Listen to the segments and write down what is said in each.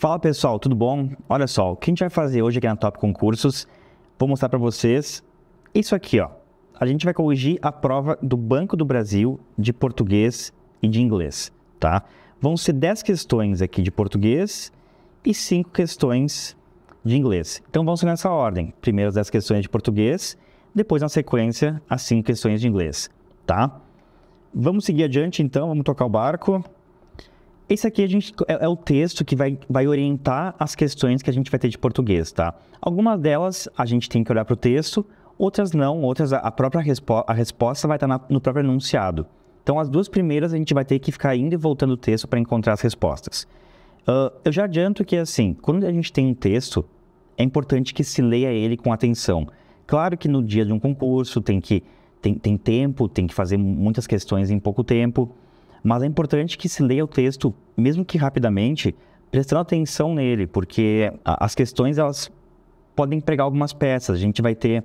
Fala pessoal, tudo bom? Olha só, o que a gente vai fazer hoje aqui na Top Concursos, vou mostrar para vocês isso aqui, ó. A gente vai corrigir a prova do Banco do Brasil de português e de inglês, tá? Vão ser 10 questões aqui de português e 5 questões de inglês. Então vamos ser nessa ordem. Primeiro as 10 questões de português, depois na sequência as 5 questões de inglês, tá? Vamos seguir adiante então, vamos tocar o barco. Esse aqui é o texto que vai orientar as questões que a gente vai ter de português, tá? Algumas delas a gente tem que olhar para o texto, outras não, outras a resposta vai estar no próprio enunciado. Então as duas primeiras a gente vai ter que ficar indo e voltando o texto para encontrar as respostas. Eu já adianto que assim, quando a gente tem um texto, é importante que se leia ele com atenção. Claro que no dia de um concurso tem tempo, tem que fazer muitas questões em pouco tempo, mas é importante que se leia o texto, mesmo que rapidamente, prestando atenção nele, porque as questões elas podem pregar algumas peças. A gente vai ter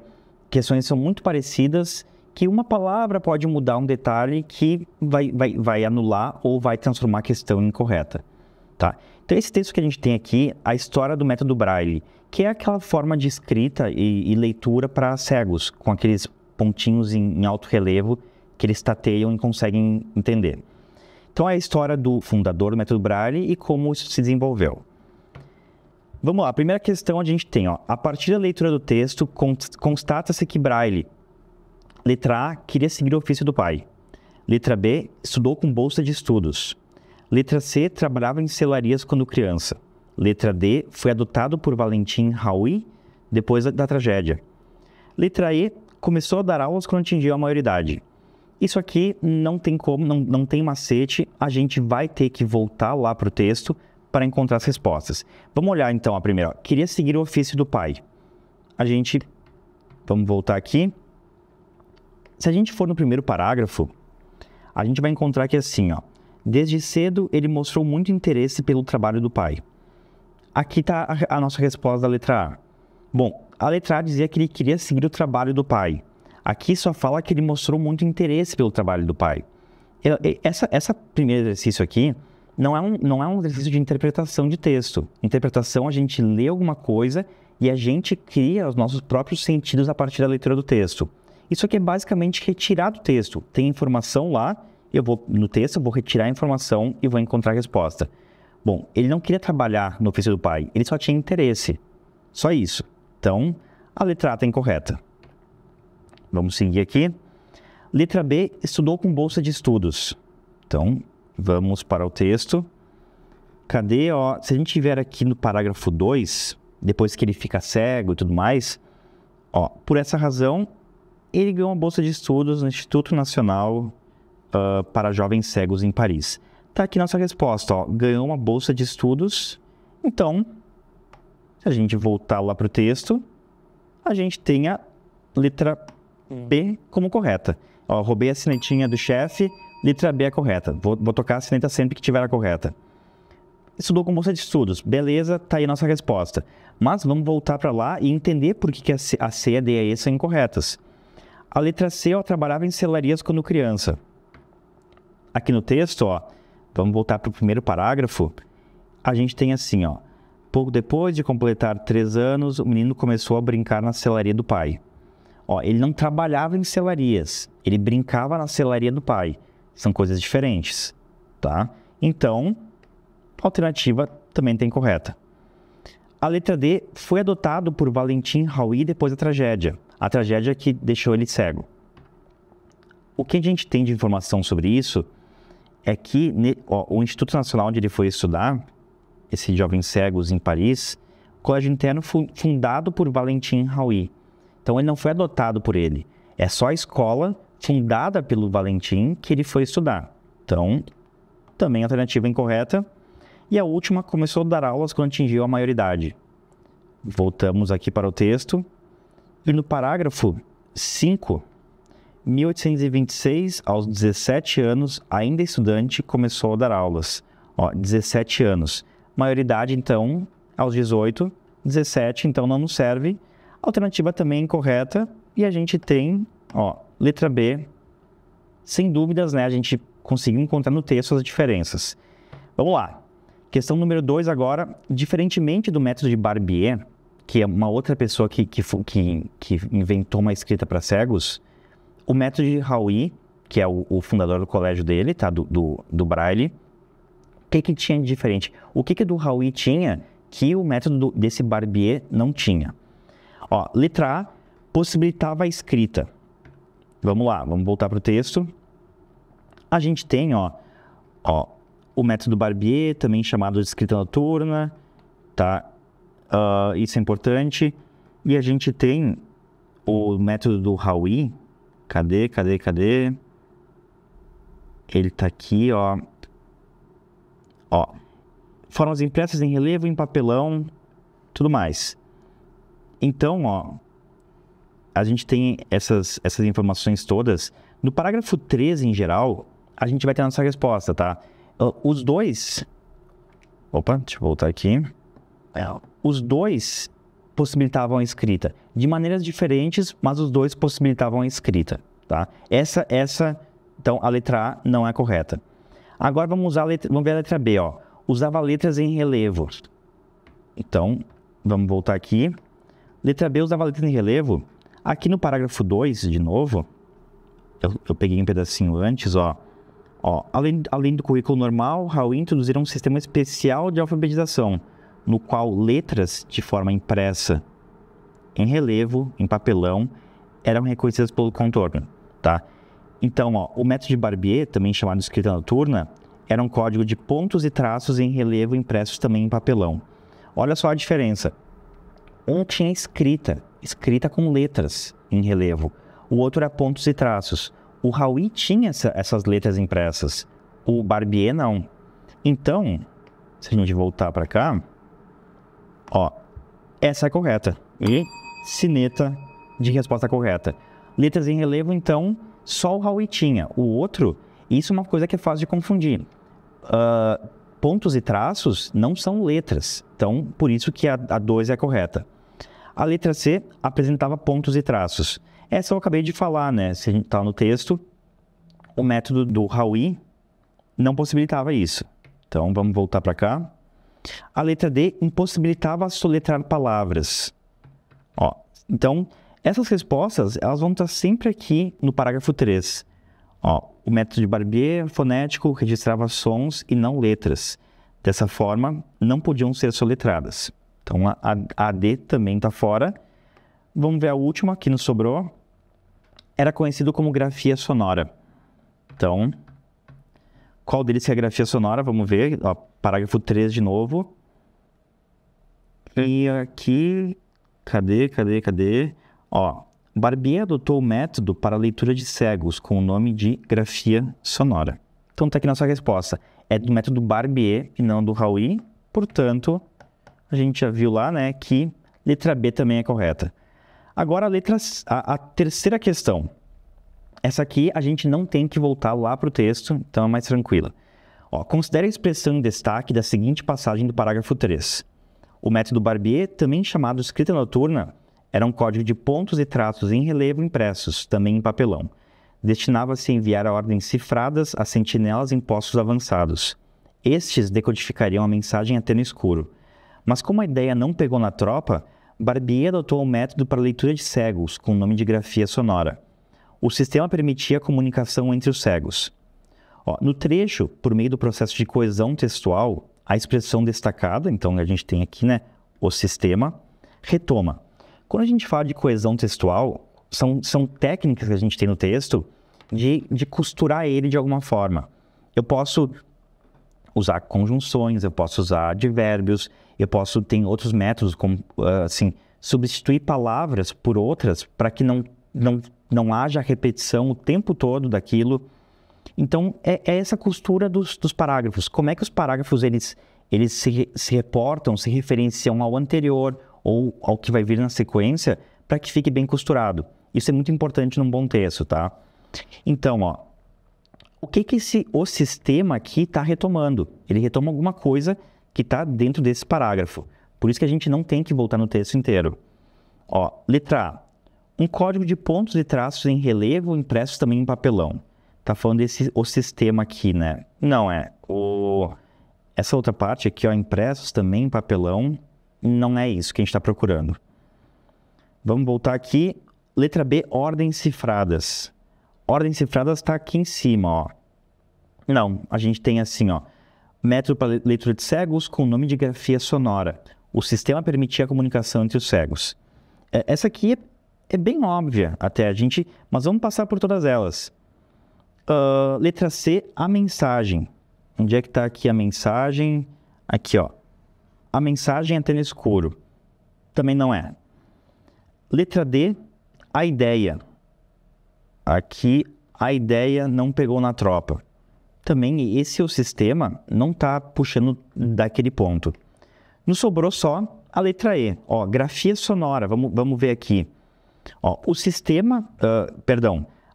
questões que são muito parecidas, que uma palavra pode mudar um detalhe que vai anular ou vai transformar a questão incorreta, tá? Então esse texto que a gente tem aqui, a história do método Braille, que é aquela forma de escrita e leitura para cegos, com aqueles pontinhos em alto relevo que eles tateiam e conseguem entender. Então é a história do fundador do método Braille e como isso se desenvolveu. Vamos lá, a primeira questão a gente tem, ó, a partir da leitura do texto, constata-se que Braille, letra A, queria seguir o ofício do pai. Letra B, estudou com bolsa de estudos. Letra C, trabalhava em selarias quando criança. Letra D, foi adotado por Valentim Raui depois da tragédia. Letra E, começou a dar aulas quando atingiu a maioridade. Isso aqui não tem como, não tem macete, a gente vai ter que voltar lá para o texto para encontrar as respostas. Vamos olhar então a primeira. Queria seguir o ofício do pai. Vamos voltar aqui. Se a gente for no primeiro parágrafo, a gente vai encontrar que assim, ó, desde cedo ele mostrou muito interesse pelo trabalho do pai. Aqui está a nossa resposta da letra A. Bom, a letra A dizia que ele queria seguir o trabalho do pai. Aqui só fala que ele mostrou muito interesse pelo trabalho do pai. Essa primeiro exercício aqui não é um exercício de interpretação de texto. Interpretação, a gente lê alguma coisa e a gente cria os nossos próprios sentidos a partir da leitura do texto. Isso aqui é basicamente retirar do texto. Tem informação lá, no texto eu vou retirar a informação e vou encontrar a resposta. Bom, ele não queria trabalhar no ofício do pai, ele só tinha interesse. Só isso. Então, a letra A está incorreta. Vamos seguir aqui. Letra B, estudou com bolsa de estudos. Então, vamos para o texto. Cadê, ó? Se a gente tiver aqui no parágrafo 2, depois que ele fica cego e tudo mais, ó, por essa razão, ele ganhou uma bolsa de estudos no Instituto Nacional para Jovens Cegos em Paris. Tá aqui nossa resposta, ó, ganhou uma bolsa de estudos. Então, se a gente voltar lá para o texto, a gente tem a letra B como correta. Ó, roubei a cinetinha do chefe, letra B é correta. Vou tocar a cineta sempre que tiver a correta. Estudou com bolsa de estudos. Beleza, tá aí a nossa resposta. Mas vamos voltar para lá e entender por que a C, a D e a E são incorretas. A letra C, ó, trabalhava em selarias quando criança. Aqui no texto, ó, vamos voltar para o primeiro parágrafo. A gente tem assim, ó. Pouco depois de completar 3 anos, o menino começou a brincar na selaria do pai. Ó, ele não trabalhava em selarias, ele brincava na selaria do pai. São coisas diferentes, tá? Então, a alternativa também está incorreta. A letra D, foi adotado por Valentim Raui depois da tragédia. A tragédia que deixou ele cego. O que a gente tem de informação sobre isso é que o Instituto Nacional onde ele foi estudar, esse Jovens Cegos em Paris, colégio interno fundado por Valentim Raui. Então, ele não foi adotado por ele. É só a escola fundada pelo Valentim que ele foi estudar. Então, também a alternativa incorreta. E a última, começou a dar aulas quando atingiu a maioridade. Voltamos aqui para o texto. E no parágrafo 5, 1826, aos 17 anos, ainda estudante, começou a dar aulas. Ó, 17 anos. Maioridade, então, aos 18. 17, então, não nos serve. Alternativa também incorreta, e a gente tem, ó, letra B, sem dúvidas, né, a gente conseguiu encontrar no texto as diferenças. Vamos lá. Questão número 2 agora, diferentemente do método de Barbier, que é uma outra pessoa que inventou uma escrita para cegos, o método de Hauy, que é o fundador do colégio dele, tá? do Braille, o que tinha de diferente? O que do Hauy tinha que o método desse Barbier não tinha? Ó, letra A, possibilitava a escrita. Vamos lá, vamos voltar para o texto. A gente tem, ó, o método Barbier, também chamado de escrita noturna, tá? Isso é importante. E a gente tem o método do Hauy. Cadê? Ele tá aqui, ó. Formas impressas em relevo, em papelão, tudo mais. Então, ó, a gente tem essas informações todas. No parágrafo 13, em geral, a gente vai ter a nossa resposta, tá? Os dois... Opa, deixa eu voltar aqui. Os dois possibilitavam a escrita. De maneiras diferentes, mas os dois possibilitavam a escrita, tá? Então, a letra A não é correta. Agora, vamos ver a letra B, ó. Usava letras em relevo. Então, vamos voltar aqui. Letra B usava letras em relevo. Aqui no parágrafo 2, de novo, eu peguei um pedacinho antes, ó. Além do currículo normal, Hauy introduziram um sistema especial de alfabetização, no qual letras de forma impressa em relevo, em papelão, eram reconhecidas pelo contorno, tá? Então, ó, o método de Barbier, também chamado de escrita noturna, era um código de pontos e traços em relevo impressos também em papelão. Olha só a diferença. Um tinha escrita com letras em relevo. O outro era pontos e traços. O Hauy tinha essas letras impressas. O Barbier não. Então, se a gente voltar para cá, ó, essa é correta. E sineta de resposta correta. Letras em relevo, então, só o Hauy tinha. O outro, isso é uma coisa que é fácil de confundir. Pontos e traços não são letras. Então, por isso que a 2 é a correta. A letra C apresentava pontos e traços. Essa eu acabei de falar, né? Se a gente está no texto, o método do Hauy não possibilitava isso. Então, vamos voltar para cá. A letra D impossibilitava soletrar palavras. Ó, então, essas respostas, elas vão estar sempre aqui no parágrafo 3. Ó, o método de Barbier fonético registrava sons e não letras. Dessa forma, não podiam ser soletradas. Então, a D também está fora. Vamos ver a última que nos sobrou. Era conhecido como grafia sonora. Então, qual deles é a grafia sonora? Vamos ver. Ó, parágrafo 3 de novo. E aqui... Cadê? Ó, Barbier adotou o método para a leitura de cegos com o nome de grafia sonora. Então, está aqui nossa resposta. É do método Barbier e não do Hauy. Portanto, a gente já viu lá, né, que letra B também é correta. Agora, a terceira questão. Essa aqui a gente não tem que voltar lá para o texto, então é mais tranquila. Ó, considere a expressão em destaque da seguinte passagem do parágrafo 3. O método Barbier, também chamado escrita noturna, era um código de pontos e traços em relevo impressos, também em papelão. Destinava-se a enviar ordens cifradas a sentinelas em postos avançados. Estes decodificariam a mensagem até no escuro. Mas como a ideia não pegou na tropa, Barbier adotou um método para leitura de cegos, com o nome de grafia sonora. O sistema permitia a comunicação entre os cegos. Ó, no trecho, por meio do processo de coesão textual, a expressão destacada, então a gente tem aqui, né, o sistema, retoma. Quando a gente fala de coesão textual, são técnicas que a gente tem no texto de costurar ele de alguma forma. Eu posso usar conjunções, eu posso usar advérbios, tem outros métodos, como assim, substituir palavras por outras para que não haja repetição o tempo todo daquilo. Então, é essa costura dos parágrafos. Como é que os parágrafos eles se reportam, se referenciam ao anterior ou ao que vai vir na sequência para que fique bem costurado. Isso é muito importante num bom texto, tá? Então, ó, o que o sistema aqui está retomando? Ele retoma alguma coisa que está dentro desse parágrafo. Por isso que a gente não tem que voltar no texto inteiro. Ó, letra A. Um código de pontos e traços em relevo impressos também em papelão. Tá falando o sistema aqui, né? Não é. essa outra parte aqui, ó, impressos também em papelão, não é isso que a gente está procurando. Vamos voltar aqui. Letra B, ordens cifradas. Ordens cifradas está aqui em cima, ó. Não, a gente tem assim, ó. Método para leitura de cegos com nome de grafia sonora. O sistema permitia a comunicação entre os cegos. Essa aqui é bem óbvia até, mas vamos passar por todas elas. Letra C, a mensagem. Onde é que está aqui a mensagem? Aqui, ó. A mensagem é tela escuro. Também não é. Letra D, a ideia. Aqui, a ideia não pegou na tropa. Também esse o sistema não está puxando daquele ponto. Nos sobrou só a letra E. Ó, grafia sonora. Vamos ver aqui. Ó, o sistema...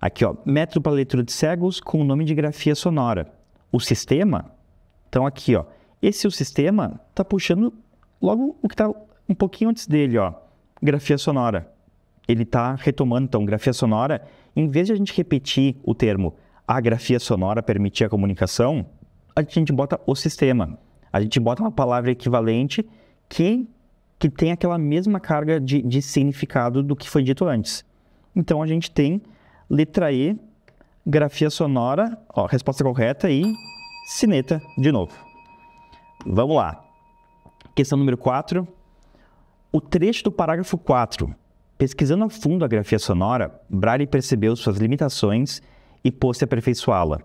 Aqui, ó. Método para leitura de cegos com o nome de grafia sonora. O sistema... Então, aqui, ó. Esse o sistema está puxando logo o que está um pouquinho antes dele, ó. Grafia sonora. Ele está retomando, então, grafia sonora. Em vez de a gente repetir o termo a grafia sonora permitir a comunicação, a gente bota o sistema. A gente bota uma palavra equivalente que tem aquela mesma carga de significado do que foi dito antes. Então, a gente tem letra E, grafia sonora, ó, resposta correta e sineta de novo. Vamos lá. Questão número 4. O trecho do parágrafo 4. Pesquisando a fundo a grafia sonora, Braille percebeu suas limitações e pôs-se a aperfeiçoá-la.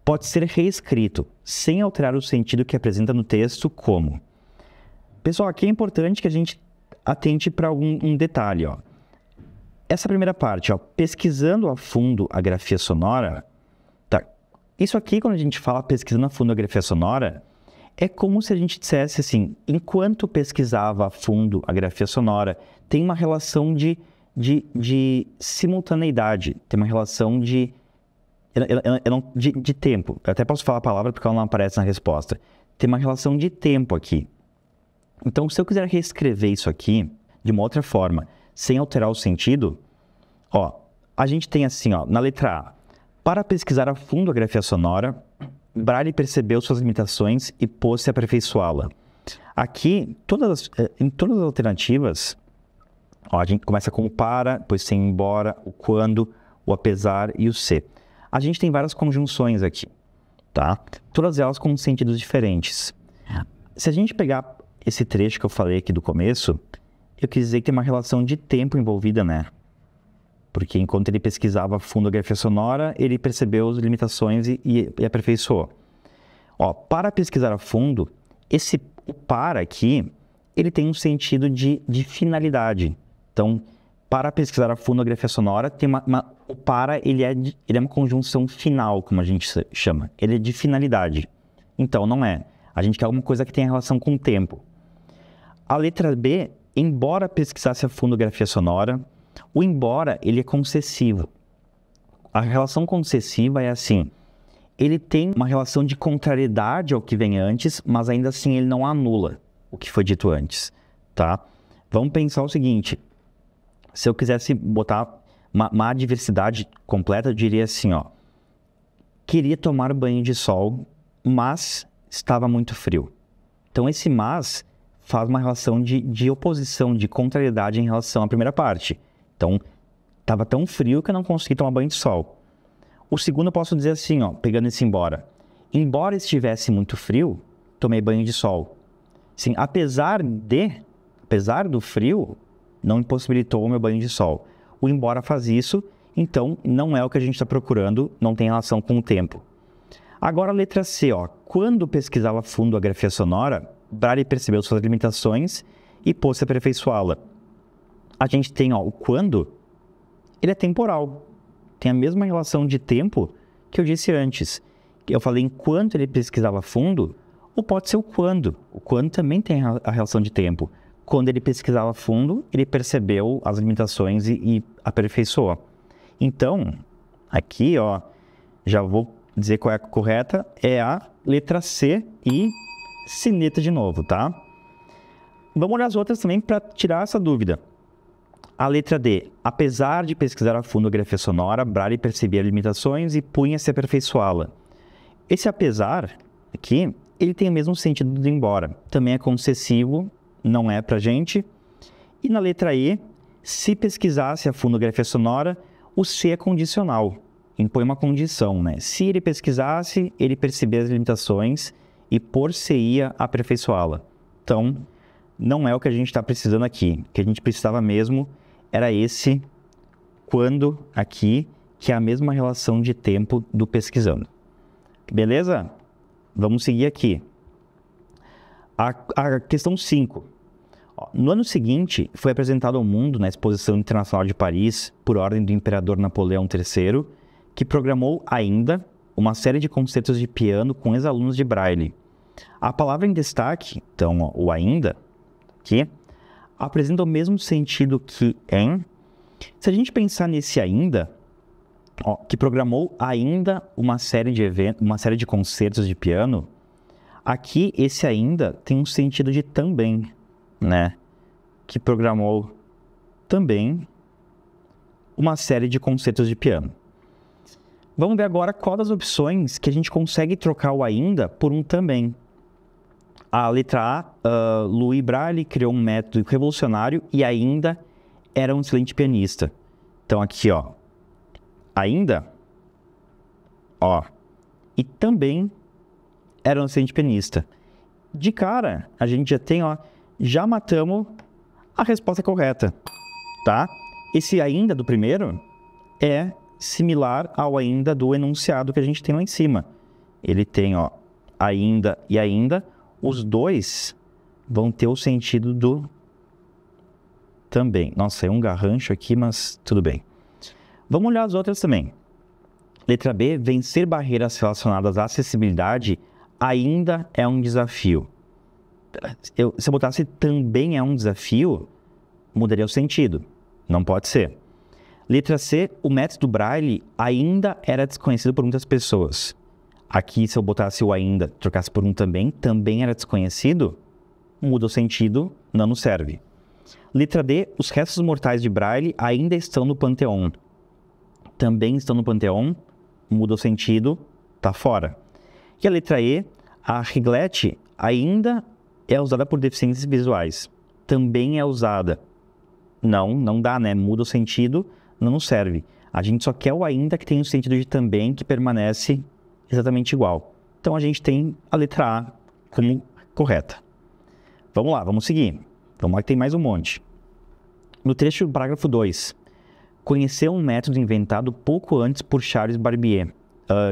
Pode ser reescrito, sem alterar o sentido que apresenta no texto, como... Pessoal, aqui é importante que a gente atente para um detalhe, ó. Essa primeira parte, ó, pesquisando a fundo a grafia sonora, tá? Isso aqui, quando a gente fala pesquisando a fundo a grafia sonora, é como se a gente dissesse assim, enquanto pesquisava a fundo a grafia sonora, tem uma relação de simultaneidade, tem uma relação de tempo. Eu até posso falar a palavra porque ela não aparece na resposta. Tem uma relação de tempo aqui. Então, se eu quiser reescrever isso aqui de uma outra forma, sem alterar o sentido, ó, a gente tem assim, ó, na letra A, para pesquisar a fundo a grafia sonora, Braille percebeu suas limitações e pôs-se a aperfeiçoá-la. Aqui, em todas as alternativas, ó, a gente começa com o para, depois sem embora, o quando, o apesar e o se. A gente tem várias conjunções aqui, tá? Todas elas com sentidos diferentes. Se a gente pegar esse trecho que eu falei aqui do começo, eu quis dizer que tem uma relação de tempo envolvida, né? Porque enquanto ele pesquisava a fundo a grafia sonora, ele percebeu as limitações e aperfeiçoou. Ó, para pesquisar a fundo, o para aqui, ele tem um sentido de finalidade. Então, para pesquisar a fundo a grafia sonora, tem o para, ele é uma conjunção final, como a gente chama. Ele é de finalidade. Então, não é. A gente quer alguma coisa que tenha relação com o tempo. A letra B, embora pesquisasse a fundo a grafia sonora, o embora, ele é concessivo. A relação concessiva é assim, ele tem uma relação de contrariedade ao que vem antes, mas ainda assim ele não anula o que foi dito antes, tá? Vamos pensar o seguinte, se eu quisesse botar uma adversidade completa, eu diria assim, ó, queria tomar banho de sol, mas estava muito frio. Então esse mas faz uma relação de oposição, de contrariedade em relação à primeira parte. Então, estava tão frio que eu não consegui tomar banho de sol. O segundo eu posso dizer assim, ó, pegando esse embora. Embora estivesse muito frio, tomei banho de sol. Sim, apesar do frio, não impossibilitou o meu banho de sol. O embora faz isso, então não é o que a gente está procurando, não tem relação com o tempo. Agora a letra C, ó. Quando pesquisava a fundo a grafia sonora, Braille percebeu suas limitações e pôs-se a aperfeiçoá-la. A gente tem, ó, o quando, ele é temporal. Tem a mesma relação de tempo que eu disse antes. Eu falei enquanto ele pesquisava a fundo, ou pode ser o quando. O quando também tem a relação de tempo. Quando ele pesquisava a fundo, ele percebeu as limitações e aperfeiçoou. Então, aqui, ó, já vou dizer qual é a correta, é a letra C e sineta de novo, tá? Vamos olhar as outras também para tirar essa dúvida. A letra D. Apesar de pesquisar a fundo a grafia sonora, Braille percebia limitações e punha-se a aperfeiçoá-la. Esse apesar aqui ele tem o mesmo sentido do embora. Também é concessivo, não é pra gente. E na letra E, se pesquisasse a fonografia sonora, o se é condicional. Impõe uma condição, né? Se ele pesquisasse, ele percebia as limitações e por-se-ia aperfeiçoá-la. Então, não é o que a gente está precisando aqui. O que a gente precisava mesmo era esse quando aqui, que é a mesma relação de tempo do pesquisando. Beleza? Vamos seguir aqui. A questão 5. No ano seguinte, foi apresentado ao mundo, na Exposição Internacional de Paris, por ordem do imperador Napoleão III, que programou ainda uma série de concertos de piano com ex-alunos de Braille. A palavra em destaque, então, o ainda, aqui, apresenta o mesmo sentido que em. Se a gente pensar nesse ainda, que programou ainda uma série de concertos de piano, aqui esse ainda tem um sentido de também, né? Que programou também uma série de concertos de piano. Vamos ver agora qual das opções que a gente consegue trocar o ainda por um também. A letra A, Louis Braille criou um método revolucionário e ainda era um excelente pianista. Então aqui, ainda, e também era um excelente pianista. De cara, a gente já tem, já matamos a resposta correta, tá? Esse ainda do primeiro é similar ao ainda do enunciado que a gente tem lá em cima. Ele tem, ainda e ainda, os dois vão ter o sentido do também. Nossa, é um garrancho aqui, mas tudo bem. Vamos olhar as outras também. Letra B, vencer barreiras relacionadas à acessibilidade ainda é um desafio. Se eu botasse também é um desafio, mudaria o sentido. Não pode ser. Letra C, o método Braille ainda era desconhecido por muitas pessoas. Aqui, se eu botasse o ainda, trocasse por um também era desconhecido, muda o sentido, não nos serve. Letra D, os restos mortais de Braille ainda estão no Panteão. Também estão no Panteão, muda o sentido, tá fora. E a letra E, a reglete ainda é usada por deficientes visuais. Também é usada. Não dá, né? Muda o sentido, não nos serve. A gente só quer o ainda que tem o sentido de também, que permanece exatamente igual. Então, a gente tem a letra A como correta. Vamos lá, vamos seguir. Vamos lá que tem mais um monte. No trecho do parágrafo 2, conheceu um método inventado pouco antes por Charles Barbier,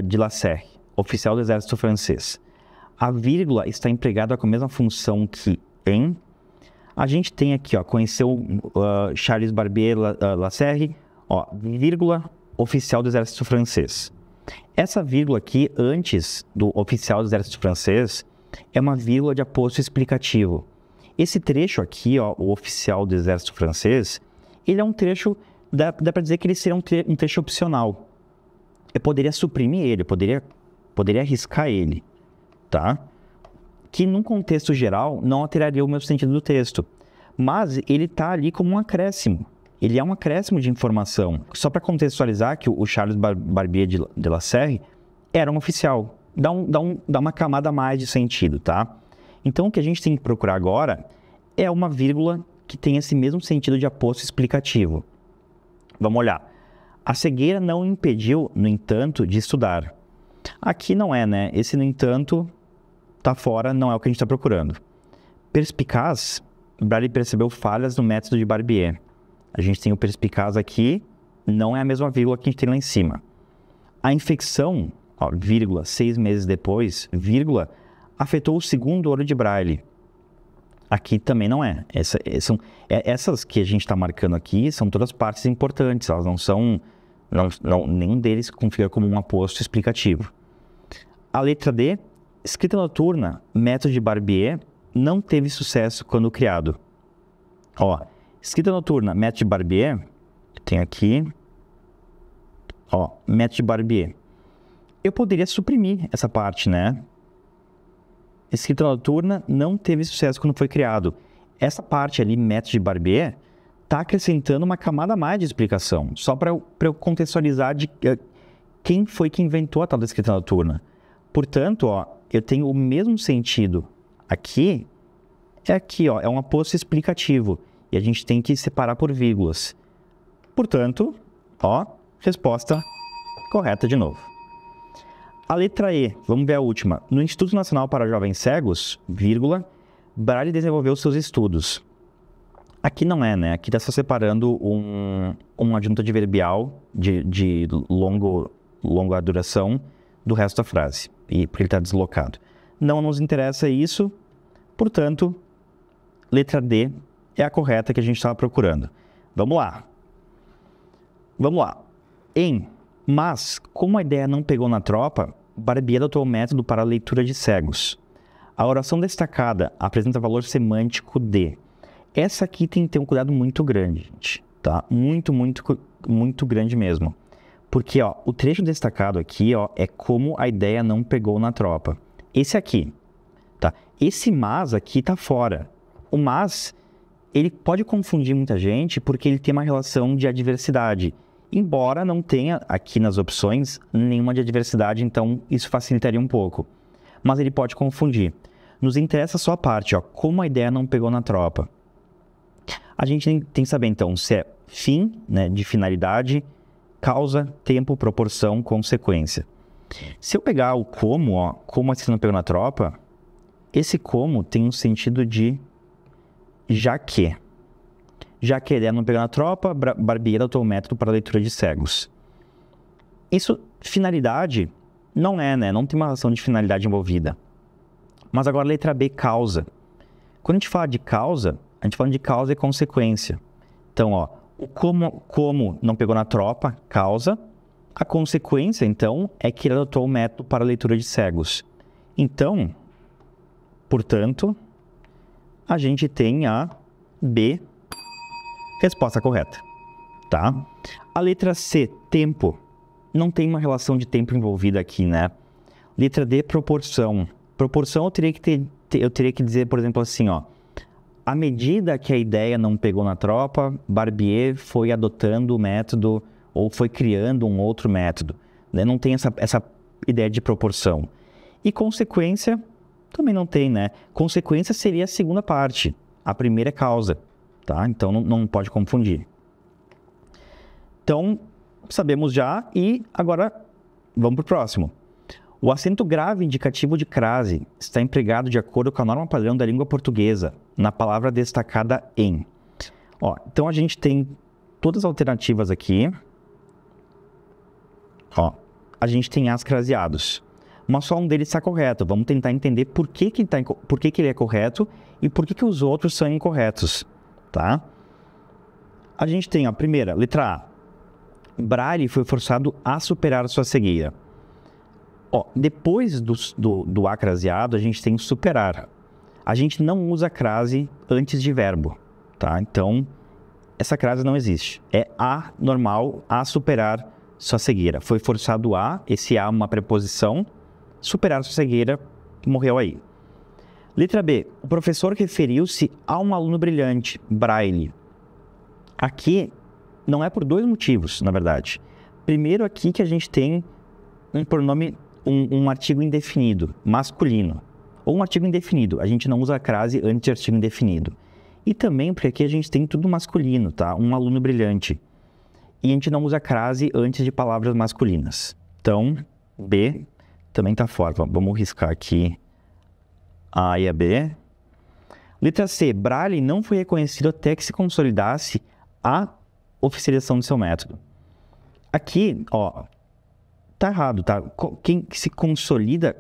de La Serre, oficial do exército francês. A vírgula está empregada com a mesma função que em. A gente tem aqui, conheceu Charles Barbier La Serre, vírgula, oficial do exército francês. Essa vírgula aqui, antes do oficial do exército francês, é uma vírgula de aposto explicativo. Esse trecho aqui, o oficial do exército francês, ele é um trecho, dá para dizer que ele seria um trecho opcional. Eu poderia suprimir ele, poderia arriscar ele, tá? Que num contexto geral não alteraria o meu sentido do texto. Mas ele está ali como um acréscimo. Ele é um acréscimo de informação. Só para contextualizar que o Charles Barbier de La Serre era um oficial. Dá uma camada a mais de sentido, tá? Então o que a gente tem que procurar agora é uma vírgula que tem esse mesmo sentido de aposto explicativo. Vamos olhar. A cegueira não o impediu, no entanto, de estudar. Aqui não é, né? Esse, no entanto, tá fora, não é o que a gente está procurando. Perspicaz, Braille percebeu falhas no método de Barbier. A gente tem o perspicaz aqui, não é a mesma vírgula que a gente tem lá em cima. A infecção, vírgula, 6 meses depois, vírgula, afetou o segundo olho de Braille. Aqui também não é. Essas que a gente está marcando aqui são todas partes importantes, elas não são... nenhum deles configura como um aposto explicativo. A letra D, escrita noturna, método de Barbier, não teve sucesso quando criado. Escrita noturna, método de Barbier, tem aqui, método de Barbier. Eu poderia suprimir essa parte, né? Escrita noturna não teve sucesso quando foi criado. Essa parte ali, método de Barbier, está acrescentando uma camada a mais de explicação, só para eu contextualizar de quem foi que inventou a tal da escrita noturna. Portanto, eu tenho o mesmo sentido aqui, ó, é um aposto explicativo. E a gente tem que separar por vírgulas. Portanto, ó, resposta correta de novo. A letra E, vamos ver a última. No Instituto Nacional para Jovens Cegos, vírgula, Braille desenvolveu seus estudos. Aqui não é, né? Aqui está só separando um adjunto adverbial de longa duração do resto da frase, e porque ele está deslocado. Não nos interessa isso, portanto, letra D é a correta que a gente estava procurando. Vamos lá. Vamos lá. Mas, como a ideia não pegou na tropa, Barbier adotou o método para a leitura de cegos. A oração destacada apresenta valor semântico de... Essa aqui tem que ter um cuidado muito grande, gente, tá? Muito grande mesmo. Porque, ó, o trecho destacado aqui, ó, é como a ideia não pegou na tropa. Esse aqui, tá? Esse mas aqui tá fora. O mas, ele pode confundir muita gente porque ele tem uma relação de adversidade. Embora não tenha aqui nas opções nenhuma de adversidade, então isso facilitaria um pouco. Mas ele pode confundir. Nos interessa só a parte, ó, como a ideia não pegou na tropa. A gente tem que saber, então, se é fim, né, de finalidade, causa, tempo, proporção, consequência. Se eu pegar o como, ó, como a ideia não pegou na tropa, esse como tem um sentido de já que. Já que a ideia não pegou na tropa, Barbier adotou o método para a leitura de cegos. Isso, finalidade, não é, né? Não tem uma relação de finalidade envolvida. Mas agora, letra B, causa. Quando a gente fala de causa, a gente fala de causa e consequência. Então, ó, o como não pegou na tropa, causa. A consequência, então, é que ele adotou o método para a leitura de cegos. Então, portanto, a gente tem a B, resposta correta, tá? A letra C, tempo. Não tem uma relação de tempo envolvida aqui, né? Letra D, proporção. Proporção eu teria que dizer, por exemplo, assim, ó. À medida que a ideia não pegou na tropa, Barbier foi adotando o método ou foi criando um outro método, né? Não tem essa ideia de proporção. E consequência, também não tem, né? Consequência seria a segunda parte. A primeira é causa, tá? Então não pode confundir. Então, sabemos já e agora vamos para o próximo. O acento grave indicativo de crase está empregado de acordo com a norma padrão da língua portuguesa, na palavra destacada em. Ó, então a gente tem todas as alternativas aqui. Ó, a gente tem as craseados, mas só um deles está correto. Vamos tentar entender por que ele é correto e por que os outros são incorretos, tá? A gente tem a primeira, letra A. Braille foi forçado a superar sua cegueira. Ó, depois do A craseado, a gente tem o superar. A gente não usa crase antes de verbo, tá? Então, essa crase não existe. É a normal, a superar sua cegueira. Foi forçado a, esse a é uma preposição, superar sua cegueira, morreu aí. Letra B. O professor referiu-se a um aluno brilhante, Braille. Aqui, não é por dois motivos, na verdade. Primeiro aqui que a gente tem um pronome, um artigo indefinido, masculino. Ou um artigo indefinido. A gente não usa a crase antes de artigo indefinido. E também porque aqui a gente tem tudo masculino, tá? Um aluno brilhante. E a gente não usa crase antes de palavras masculinas. Então, B também tá fora. Vamos riscar aqui a e a B. Letra C. Braille não foi reconhecido até que se consolidasse a oficialização do seu método. Aqui, ó, tá errado, tá? Quem consolida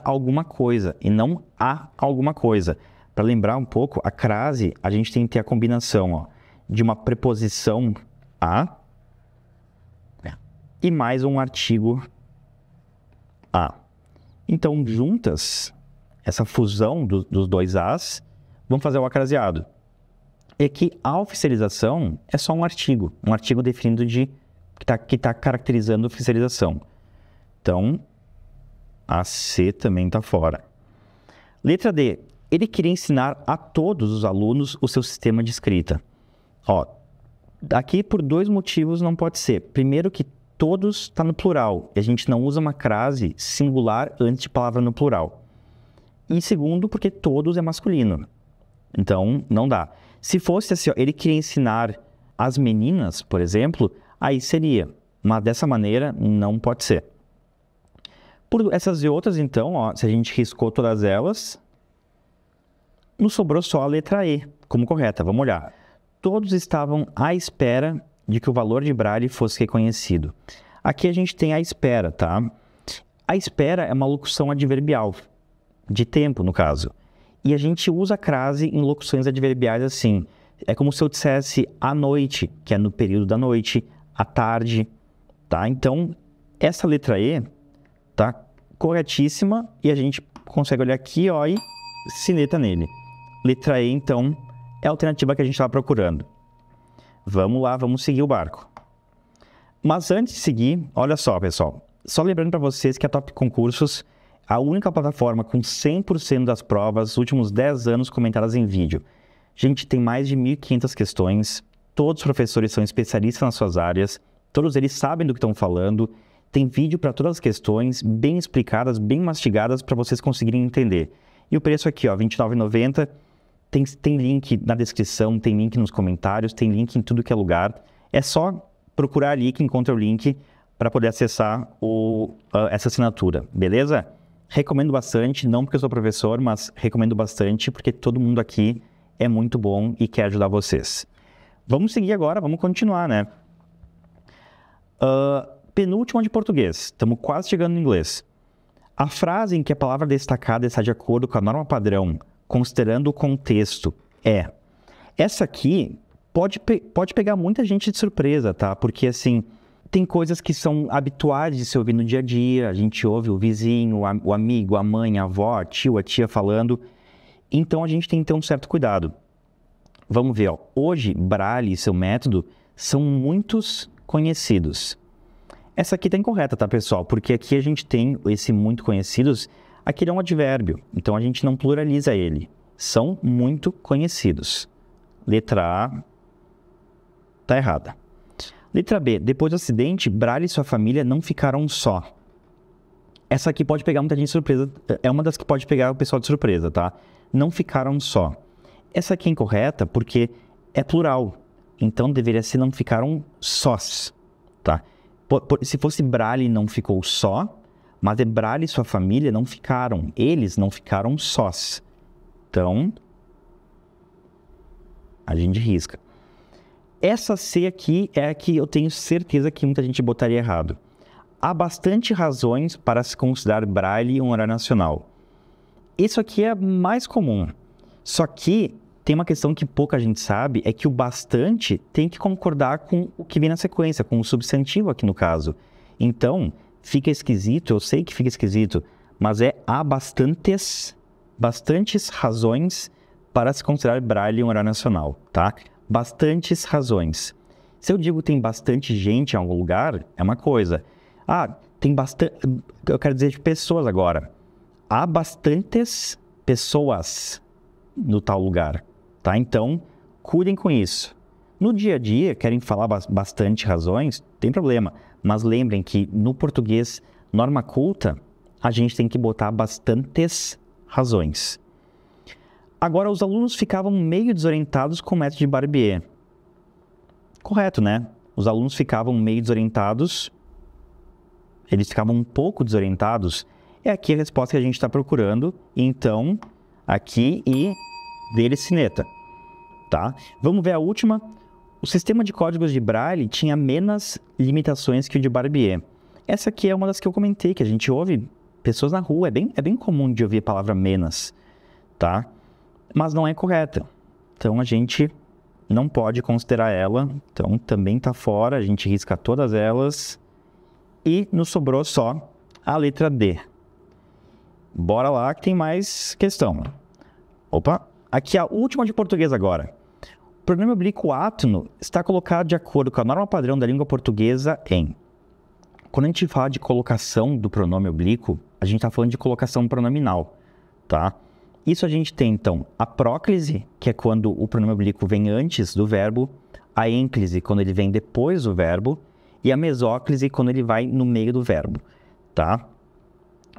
alguma coisa e não a alguma coisa. Para lembrar um pouco, a crase, a gente tem que ter a combinação, ó, de uma preposição a e mais um artigo a. Então, juntas, essa fusão dos dois as, vamos fazer o acraseado. E aqui, a oficialização é só um artigo definido que tá caracterizando a oficialização. Então, a C também está fora. Letra D. Ele queria ensinar a todos os alunos o seu sistema de escrita. Ó, aqui por dois motivos não pode ser. Primeiro que todos está no plural. E a gente não usa uma crase singular antes de palavra no plural. E segundo, porque todos é masculino. Então, não dá. Se fosse assim, ó, ele queria ensinar as meninas, por exemplo, aí seria. Mas dessa maneira, não pode ser. Por essas e outras, então, ó, se a gente riscou todas elas, nos sobrou só a letra E como correta. Vamos olhar. Todos estavam à espera de que o valor de Braille fosse reconhecido. Aqui a gente tem a espera, tá? A espera é uma locução adverbial, de tempo, no caso. E a gente usa a crase em locuções adverbiais assim. É como se eu dissesse à noite, que é no período da noite, à tarde, tá? Então, essa letra E tá corretíssima e a gente consegue olhar aqui, ó, e sineta nele. Letra E, então, é a alternativa que a gente estava procurando. Vamos lá, vamos seguir o barco. Mas antes de seguir, olha só, pessoal. Só lembrando para vocês que a Top Concursos, a única plataforma com 100% das provas dos últimos 10 anos comentadas em vídeo. Gente, tem mais de 1.500 questões, todos os professores são especialistas nas suas áreas, todos eles sabem do que estão falando, tem vídeo para todas as questões, bem explicadas, bem mastigadas para vocês conseguirem entender. E o preço aqui, ó, R$ 29,90. Tem link na descrição, tem link nos comentários, tem link em tudo que é lugar. É só procurar ali que encontra o link para poder acessar essa assinatura, beleza? Recomendo bastante, não porque eu sou professor, mas recomendo bastante porque todo mundo aqui é muito bom e quer ajudar vocês. Vamos seguir agora, vamos continuar, né? Penúltima de português, estamos quase chegando no inglês. A frase em que a palavra destacada está de acordo com a norma padrão, considerando o contexto, é... Essa aqui pode pegar muita gente de surpresa, tá? Porque, assim, tem coisas que são habituais de se ouvir no dia a dia. A gente ouve o vizinho, o amigo, a mãe, a avó, a tia falando. Então, a gente tem que ter um certo cuidado. Vamos ver, ó. Hoje, Braille e seu método são muitos conhecidos. Essa aqui tá incorreta, tá, pessoal? Porque aqui a gente tem esse muito conhecidos... Aqui é um advérbio, então a gente não pluraliza ele. São muito conhecidos. Letra A está errada. Letra B. Depois do acidente, Braille e sua família não ficaram só. Essa aqui pode pegar muita gente de surpresa. É uma das que pode pegar o pessoal de surpresa, tá? Não ficaram só. Essa aqui é incorreta porque é plural. Então deveria ser não ficaram sós, tá? Se fosse Braille não ficou só... Mas Braille e sua família não ficaram. Eles não ficaram sós. Então, a gente risca. Essa C aqui é a que eu tenho certeza que muita gente botaria errado. Há bastante razões para se considerar Braille um horário nacional. Isso aqui é mais comum. Só que tem uma questão que pouca gente sabe, é que o bastante tem que concordar com o que vem na sequência, com o substantivo aqui no caso. Então... Fica esquisito, eu sei que fica esquisito, mas há bastantes razões para se considerar Braille um horário nacional, tá? Bastantes razões. Se eu digo tem bastante gente em algum lugar, é uma coisa. Tem bastante... Eu quero dizer de pessoas agora. Há bastantes pessoas no tal lugar, tá? Então, cuidem com isso. No dia a dia, querem falar bastante razões, tem problema. Mas lembrem que no português, norma culta, a gente tem que botar bastantes razões. Agora, os alunos ficavam meio desorientados com o método de Barbier. Correto, né? Os alunos ficavam meio desorientados. Eles ficavam um pouco desorientados. É aqui a resposta que a gente está procurando. Então, aqui e dele sineta. Tá? Vamos ver a última. O sistema de códigos de Braille tinha menos limitações que o de Barbier. Essa aqui é uma das que eu comentei, que a gente ouve pessoas na rua. É bem comum de ouvir a palavra menos, tá? Mas não é correta. Então, a gente não pode considerar ela. Então, também está fora. A gente risca todas elas. E nos sobrou só a letra D. Bora lá que tem mais questão. Opa! Aqui a última de português agora. O pronome oblíquo átono está colocado de acordo com a norma padrão da língua portuguesa em... Quando a gente fala de colocação do pronome oblíquo, a gente está falando de colocação pronominal, tá? Isso a gente tem, então, a próclise, que é quando o pronome oblíquo vem antes do verbo, a ênclise, quando ele vem depois do verbo, e a mesóclise quando ele vai no meio do verbo, tá?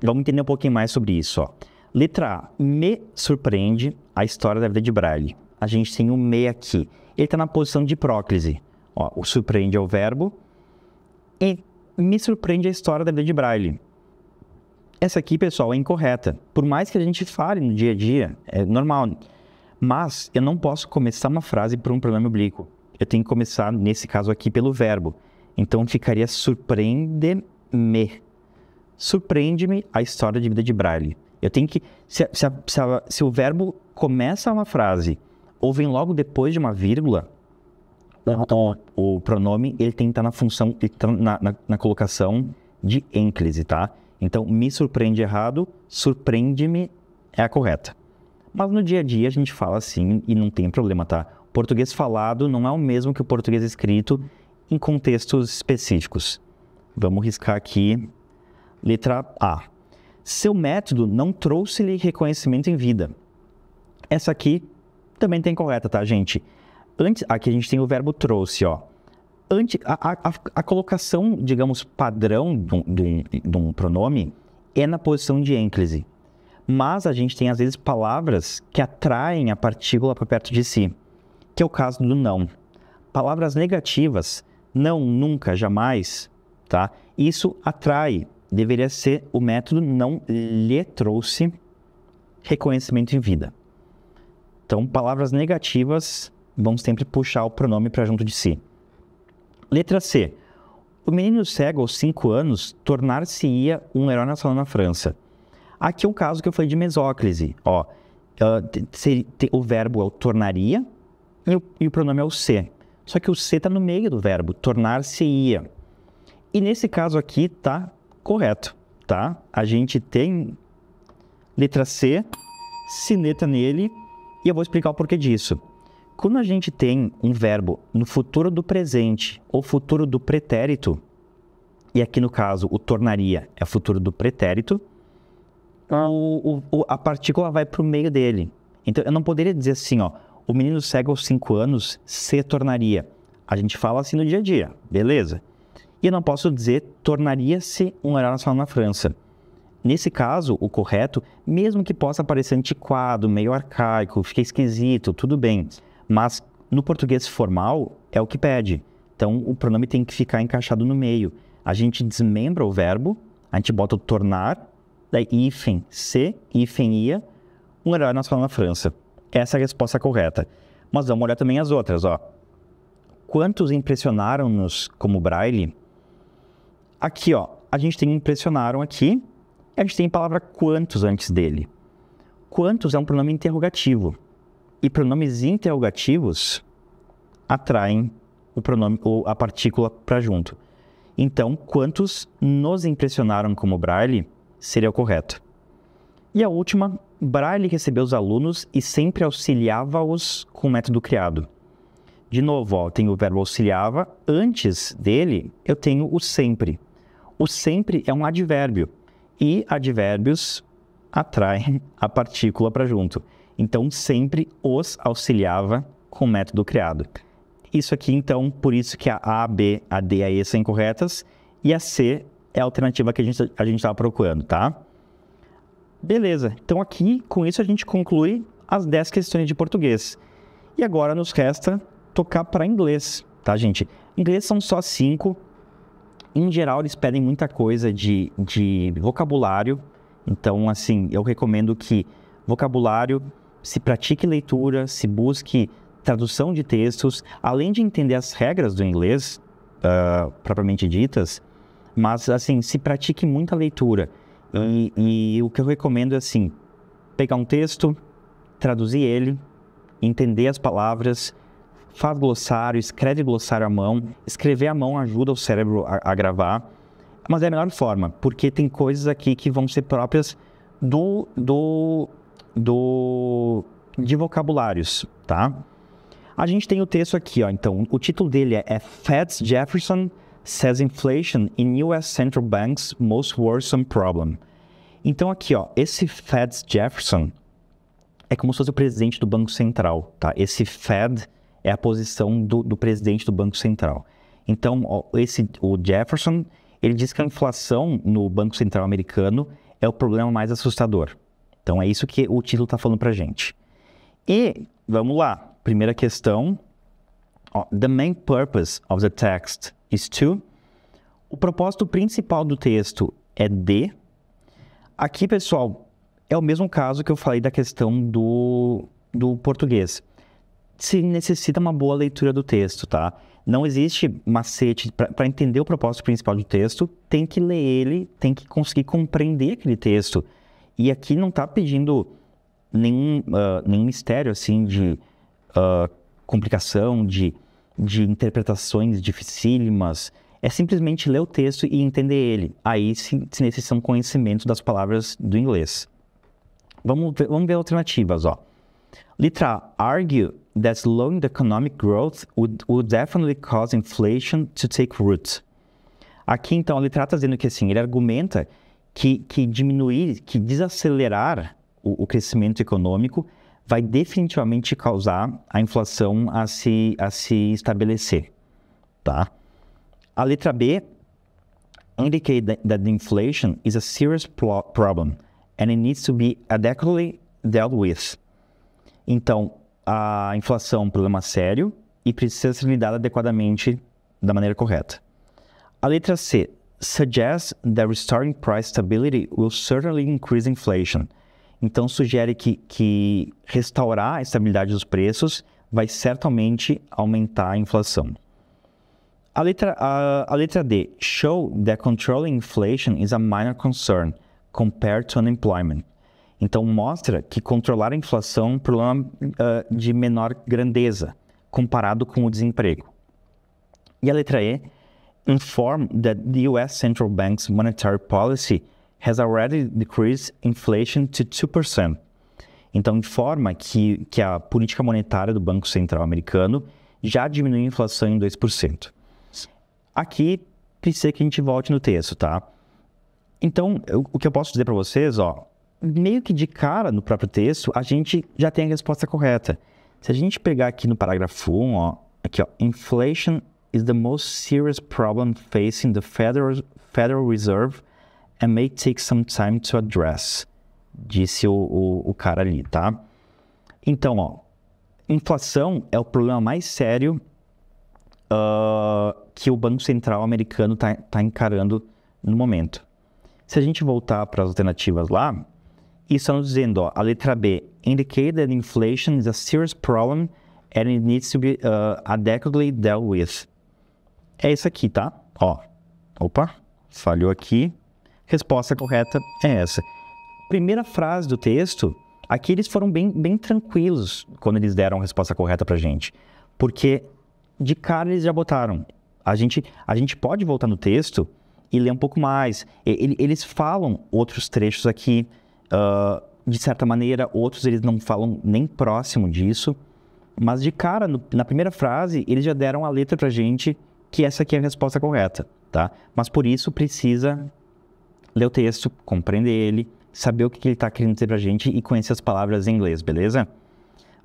Vamos entender um pouquinho mais sobre isso, ó. Letra A, me surpreende a história da vida de Braille. A gente tem o me aqui. Ele está na posição de próclise. Ó, o surpreende é o verbo e me surpreende a história da vida de Braille. Essa aqui, pessoal, é incorreta. Por mais que a gente fale no dia a dia, é normal. Mas eu não posso começar uma frase por um pronome oblíquo. Eu tenho que começar, nesse caso aqui, pelo verbo. Então, ficaria surpreende-me. Surpreende-me a história de vida de Braille. Eu tenho que... Se o verbo começa uma frase ou vem logo depois de uma vírgula, o pronome ele tem que estar na função, na colocação de ênclise, tá? Então, me surpreende errado, surpreende-me é a correta. Mas no dia a dia a gente fala assim e não tem problema, tá? O português falado não é o mesmo que o português escrito em contextos específicos. Vamos riscar aqui. Letra A. Seu método não trouxe-lhe reconhecimento em vida. Essa aqui também tem correta, tá, gente? Aqui a gente tem o verbo trouxe, ó. A colocação, digamos, padrão de um pronome é na posição de ênclise. Mas a gente tem, às vezes, palavras que atraem a partícula para perto de si, que é o caso do não. Palavras negativas, não, nunca, jamais, tá? Isso atrai. Deveria ser o método não lhe trouxe reconhecimento em vida. Então, palavras negativas, vamos sempre puxar o pronome para junto de si. Letra C. O menino cego aos 5 anos tornar-se-ia um herói nacional na França. Aqui é o caso que eu falei de mesóclise. Ó, o verbo é o tornaria e o pronome é o se. Só que o se está no meio do verbo, tornar-se-ia. E nesse caso aqui tá correto, tá? A gente tem letra C, sineta nele, e eu vou explicar o porquê disso. Quando a gente tem um verbo no futuro do presente ou futuro do pretérito, e aqui no caso o tornaria é futuro do pretérito, a partícula vai para o meio dele. Então eu não poderia dizer assim, ó, o menino cego aos 5 anos se tornaria. A gente fala assim no dia a dia, beleza? E eu não posso dizer tornaria-se um herói nacional na França. Nesse caso, o correto, mesmo que possa parecer antiquado, meio arcaico, fique esquisito, tudo bem. Mas no português formal é o que pede. Então o pronome tem que ficar encaixado no meio. A gente desmembra o verbo, a gente bota o tornar, daí hífen se, hífen ia, um herói nacional na França. Essa é a resposta correta. Mas vamos olhar também as outras, ó. Quantos impressionaram-nos como Braille? Aqui, ó, a gente tem impressionaram aqui, e a gente tem a palavra quantos antes dele. Quantos é um pronome interrogativo. E pronomes interrogativos atraem o pronome ou a partícula para junto. Então, quantos nos impressionaram como Braille seria o correto. E a última, Braille recebeu os alunos e sempre auxiliava-os com o método criado. De novo, ó, tem o verbo auxiliava, antes dele eu tenho o sempre. O sempre é um advérbio e advérbios atraem a partícula para junto. Então, sempre os auxiliava com o método criado. Isso aqui, então, por isso que a A, a B, a D e a E são incorretas e a C é a alternativa que a gente estava procurando, tá? Beleza. Então, aqui, com isso, a gente conclui as 10 questões de português. E agora nos resta tocar para inglês, tá, gente? Inglês são só 5. Em geral, eles pedem muita coisa de vocabulário. Então, assim, eu recomendo que vocabulário, se pratique leitura, se busque tradução de textos, além de entender as regras do inglês, propriamente ditas, mas, assim, se pratique muita leitura. E o que eu recomendo é, assim, pegar um texto, traduzir ele, entender as palavras, faz glossário, escreve glossário à mão. Escrever à mão ajuda o cérebro a gravar, mas é a melhor forma, porque tem coisas aqui que vão ser próprias de vocabulários, tá? A gente tem o texto aqui, ó. Então, o título dele é Feds Jefferson Says Inflation in U.S. Central Bank's Most Worrisome Problem. Então, aqui, ó, esse Feds Jefferson é como se fosse o presidente do Banco Central, tá? Esse Fed é a posição do presidente do Banco Central. Então, o Jefferson, ele diz que a inflação no Banco Central americano é o problema mais assustador. Então, é isso que o título está falando para a gente. E, vamos lá, primeira questão. The main purpose of the text is to... O propósito principal do texto é de... Aqui, pessoal, é o mesmo caso que eu falei da questão do português. Se necessita uma boa leitura do texto, tá? Não existe macete para entender o propósito principal do texto, tem que ler ele, tem que conseguir compreender aquele texto. E aqui não está pedindo nenhum mistério, assim, de complicação, de interpretações dificílimas. É simplesmente ler o texto e entender ele. Aí se necessita um conhecimento das palavras do inglês. Vamos ver alternativas, ó. Letra A. Argue that slowing the economic growth would definitely cause inflation to take root. Aqui, então, a letra A está dizendo que, assim, ele argumenta que desacelerar o crescimento econômico vai definitivamente causar a inflação a se estabelecer, tá? A letra B, indicate that the inflation is a serious problem and it needs to be adequately dealt with. Então, a inflação é um problema sério e precisa ser lidada adequadamente da maneira correta. A letra C, suggests that restoring price stability will certainly increase inflation. Então, sugere que restaurar a estabilidade dos preços vai certamente aumentar a inflação. A letra D, show that controlling inflation is a minor concern compared to unemployment. Então, mostra que controlar a inflação é um problema de menor grandeza comparado com o desemprego. E a letra E, inform that the US Central Bank's monetary policy has already decreased inflation to 2%. Então, informa que a política monetária do Banco Central americano já diminuiu a inflação em 2%. Aqui, precisa que a gente volte no texto, tá? Então, o que eu posso dizer para vocês, ó, meio que de cara no próprio texto, a gente já tem a resposta correta. Se a gente pegar aqui no parágrafo 1, ó, aqui, ó, inflation is the most serious problem facing the Federal Reserve and may take some time to address, disse o cara ali, tá? Então, ó, inflação é o problema mais sério que o Banco Central americano tá encarando no momento. Se a gente voltar para as alternativas lá, isso está nos dizendo, ó, a letra B, indicate that inflation is a serious problem and it needs to be adequately dealt with. É isso aqui, tá? Ó, opa, falhou aqui. Resposta correta é essa. Primeira frase do texto, aqui eles foram bem tranquilos quando eles deram a resposta correta pra gente. Porque de cara eles já botaram. A gente pode voltar no texto e ler um pouco mais. Eles falam outros trechos aqui, de certa maneira, outros eles não falam nem próximo disso. Mas de cara, na primeira frase, eles já deram a letra pra gente que essa aqui é a resposta correta, tá? Mas por isso precisa ler o texto, compreender ele, saber o que ele está querendo dizer pra gente e conhecer as palavras em inglês, beleza?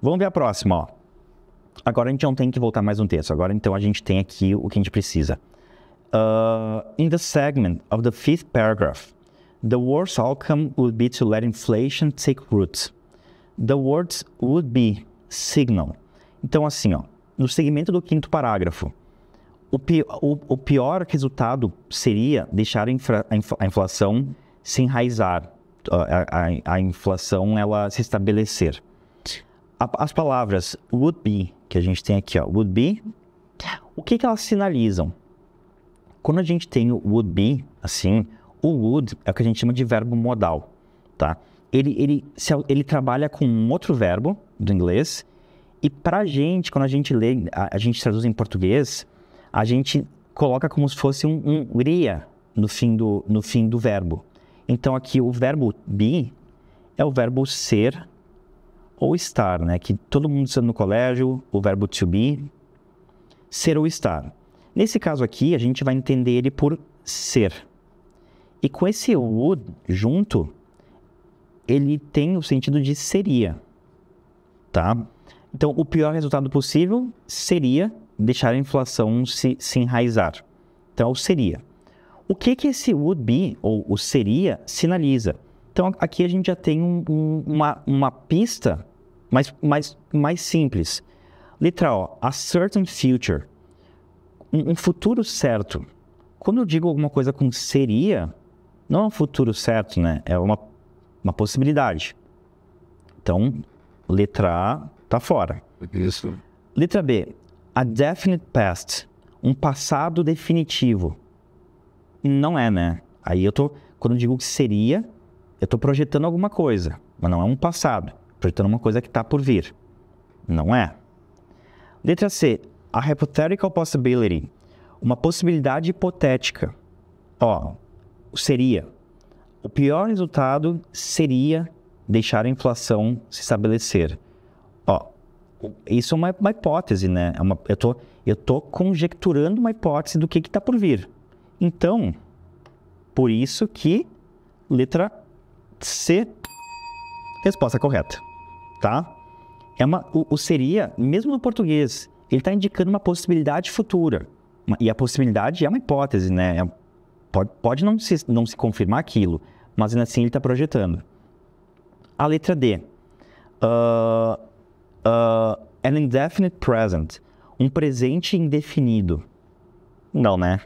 Vamos ver a próxima, ó. Agora a gente não tem que voltar mais no texto. Agora, então, a gente tem aqui o que a gente precisa. In the segment of the fifth paragraph, the worst outcome would be to let inflation take root. The words would be signal. Então, assim, ó, no segmento do quinto parágrafo, o pior resultado seria deixar a inflação se enraizar, a inflação ela se estabelecer. As palavras would be, que a gente tem aqui, ó, would be, o que elas sinalizam? Quando a gente tem o would be, assim, o would é o que a gente chama de verbo modal, tá? Ele trabalha com um outro verbo do inglês e pra gente, quando a gente lê, a gente traduz em português, a gente coloca como se fosse um iria no fim do verbo. Então aqui o verbo be é o verbo ser ou estar, né? Que todo mundo estuda no colégio, o verbo to be, ser ou estar. Nesse caso aqui, a gente vai entender ele por ser. E com esse would junto, ele tem o sentido de seria, tá? Então, o pior resultado possível seria deixar a inflação se enraizar. Então, seria. O que esse would be, ou o seria, sinaliza? Então, aqui a gente já tem uma pista mais simples. Letra O, a certain future. Um futuro certo. Quando eu digo alguma coisa com seria, não é um futuro certo, né? É uma possibilidade. Então, letra A tá fora. Isso. Letra B, a definite past. Um passado definitivo. Não é, né? Aí quando eu digo que seria, eu tô projetando alguma coisa, mas não é um passado. Projetando uma coisa que tá por vir. Não é. Letra C, a hypothetical possibility. Uma possibilidade hipotética. Ó, seria. O pior resultado seria deixar a inflação se estabelecer. Ó, isso é uma hipótese, né? Eu tô conjecturando uma hipótese do que está por vir. Então, por isso que letra C, resposta correta, tá? O seria, mesmo no português, ele está indicando uma possibilidade futura. E a possibilidade é uma hipótese, né? Pode não se confirmar aquilo, mas ainda assim ele está projetando. A letra D. An indefinite present. Um presente indefinido. Não, né?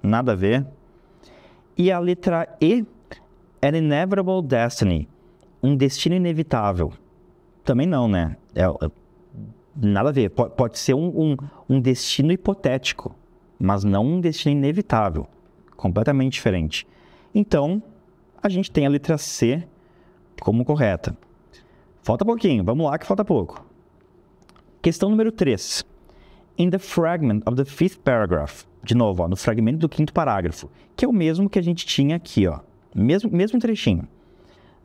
Nada a ver. E a letra E. An inevitable destiny. Um destino inevitável. Também não, né? Nada a ver. Pode ser um destino hipotético, mas não um destino inevitável. Completamente diferente. Então, a gente tem a letra C como correta. Falta pouquinho, vamos lá que falta pouco. Questão número 3. In the fragment of the fifth paragraph. De novo, ó, no fragmento do quinto parágrafo, que é o mesmo que a gente tinha aqui, ó. Mesmo trechinho.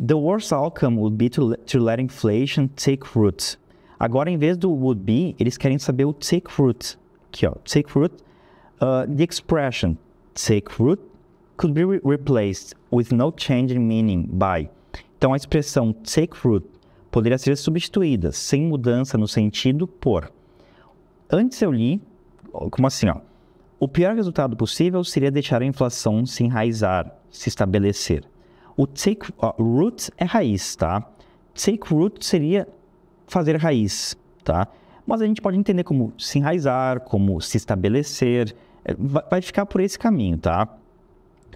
The worst outcome would be to let inflation take root. Agora, em vez do would be, eles querem saber o take root. Aqui, ó. Take root. The expression take root could be replaced with no change in meaning by. Então, a expressão take root poderia ser substituída, sem mudança no sentido, por. Antes eu li, como assim, ó? O pior resultado possível seria deixar a inflação se enraizar, se estabelecer. O take root é raiz, tá? Take root seria fazer raiz, tá? Mas a gente pode entender como se enraizar, como se estabelecer. Vai ficar por esse caminho, tá?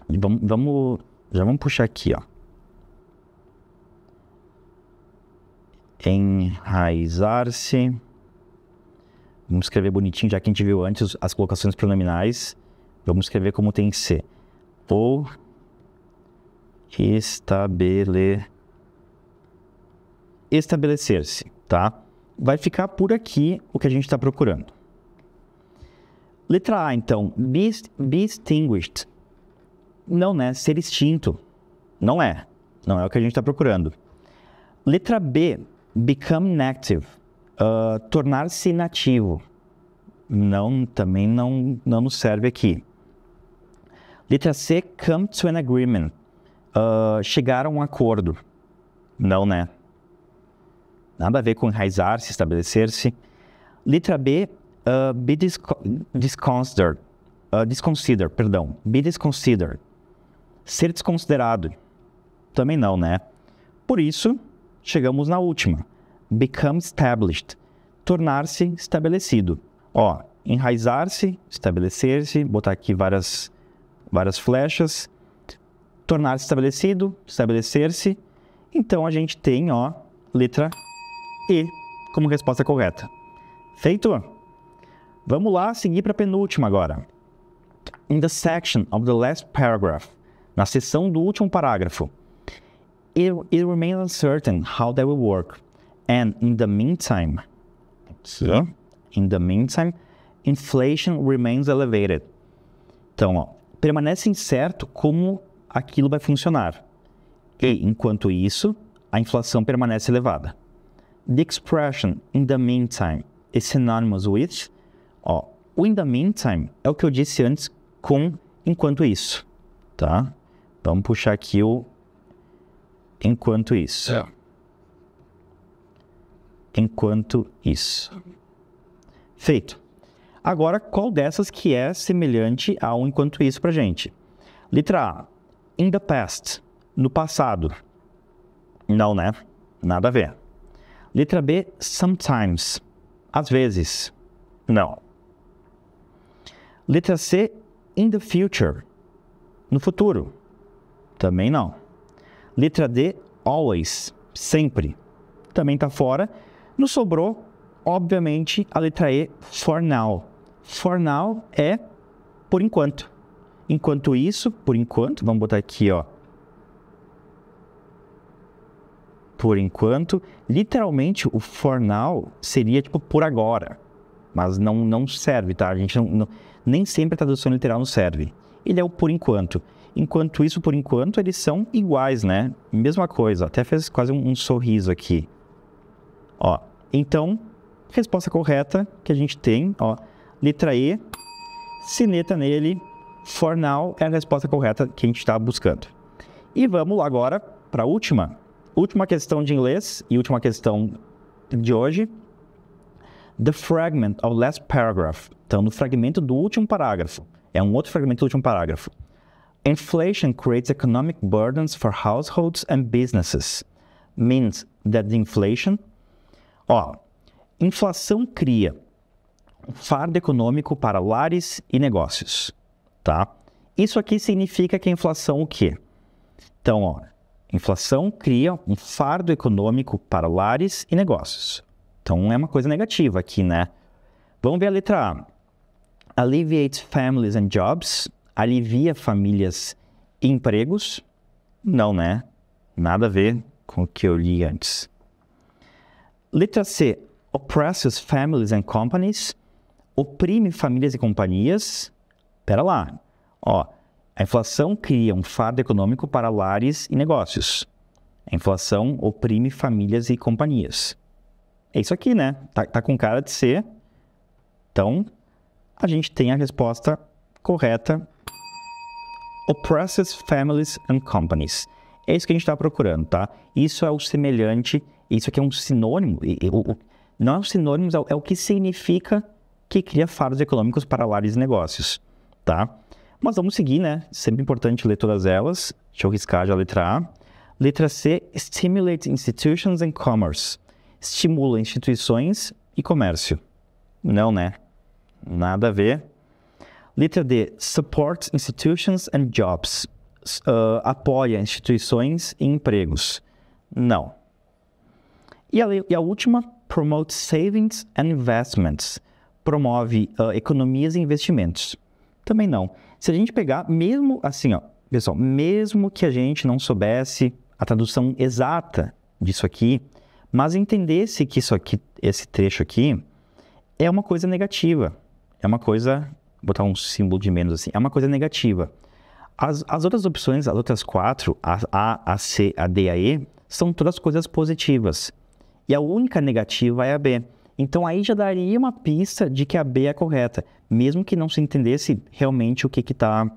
Já vamos puxar aqui, ó. Enraizar-se. Vamos escrever bonitinho, já que a gente viu antes as colocações pronominais. Vamos escrever como tem que ser. Ou estabelecer-se, tá? Vai ficar por aqui o que a gente está procurando. Letra A, então. Be extinguished. Não, né? Ser extinto. Não é. Não é o que a gente está procurando. Letra B. Become inactive. Tornar-se inativo. Não, também não nos serve aqui. Letra C. Come to an agreement. Chegar a um acordo. Não, né? Nada a ver com enraizar-se, estabelecer-se. Letra B. Be disconsidered. Be disconsidered. Ser desconsiderado. Também não, né? Por isso, chegamos na última. Become established. Tornar-se estabelecido. Ó, enraizar-se, estabelecer-se, botar aqui várias flechas. Tornar-se estabelecido, estabelecer-se. Então, a gente tem, ó, letra E como resposta correta. Feito? Vamos lá, seguir para a penúltima agora. In the section of the last paragraph. Na seção do último parágrafo. It remains uncertain how that will work. And in the meantime, inflation remains elevated. Então, ó, permanece incerto como aquilo vai funcionar. E, enquanto isso, a inflação permanece elevada. The expression in the meantime is synonymous with. Ó, o in the meantime é o que eu disse antes com enquanto isso, tá? Vamos puxar aqui o enquanto isso. Enquanto isso. Feito. Agora, qual dessas que é semelhante ao enquanto isso pra gente? Letra A, in the past, no passado. Não, né? Nada a ver. Letra B, sometimes, às vezes. Não. Letra C, in the future, no futuro. Também não. Letra D, always, sempre. Também tá fora. Nos sobrou, obviamente, a letra E, for now. For now é por enquanto. Enquanto isso, por enquanto, vamos botar aqui, ó. Por enquanto, literalmente o for now seria tipo por agora. Mas não serve, tá? A gente nem sempre a tradução literal não serve. Ele é o por enquanto. Enquanto isso, por enquanto, eles são iguais, né? Mesma coisa. Até fez quase um sorriso aqui. Ó, então, resposta correta que a gente tem, ó, letra E, sineta nele, for now é a resposta correta que a gente está buscando. E vamos agora para a última questão de inglês e última questão de hoje. The fragment of last paragraph. Então, no fragmento do último parágrafo. É um outro fragmento do último parágrafo. Inflation creates economic burdens for households and businesses. Means that the inflation... Ó, inflação cria um fardo econômico para lares e negócios, tá? Isso aqui significa que a inflação o quê? Então, ó, inflação cria um fardo econômico para lares e negócios. Então, é uma coisa negativa aqui, né? Vamos ver a letra A. Alleviates families and jobs. Alivia famílias e empregos. Não, né? Nada a ver com o que eu li antes. Letra C. Oppresses families and companies. Oprime famílias e companhias. Pera lá. Ó, a inflação cria um fardo econômico para lares e negócios. A inflação oprime famílias e companhias. É isso aqui, né? Tá com cara de ser. Então, a gente tem a resposta correta. Oppresses families and companies. É isso que a gente está procurando, tá? Isso é o semelhante, isso aqui é um sinônimo. Não é um sinônimo, é o que significa que cria fardos econômicos para lares e negócios, tá? Mas vamos seguir, né? Sempre importante ler todas elas. Deixa eu riscar já a letra A. Letra C, stimulate institutions and commerce. Estimula instituições e comércio. Não, né? Nada a ver. Letra D, support institutions and jobs. Apoia instituições e empregos. Não. E a última, promote savings and investments. Promove economias e investimentos. Também não. Se a gente pegar, mesmo assim, ó, pessoal, mesmo que a gente não soubesse a tradução exata disso aqui, mas entendesse que isso aqui, esse trecho aqui, é uma coisa negativa. É uma coisa, vou botar um símbolo de menos assim, é uma coisa negativa. As outras opções, as outras 4, a C, a D e a E, são todas coisas positivas. E a única negativa é a B. Então aí já daria uma pista de que a B é correta, mesmo que não se entendesse realmente o que está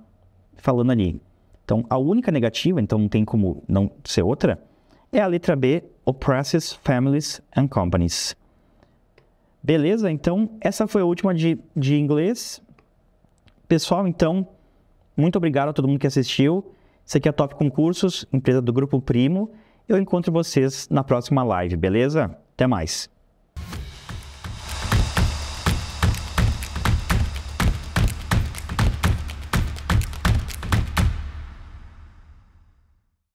falando ali. Então a única negativa, então não tem como não ser outra, é a letra B, oppresses families and companies. Beleza? Então essa foi a última de inglês. Pessoal, então, muito obrigado a todo mundo que assistiu. Isso aqui é a Top Concursos, empresa do Grupo Primo. Eu encontro vocês na próxima live, beleza? Até mais!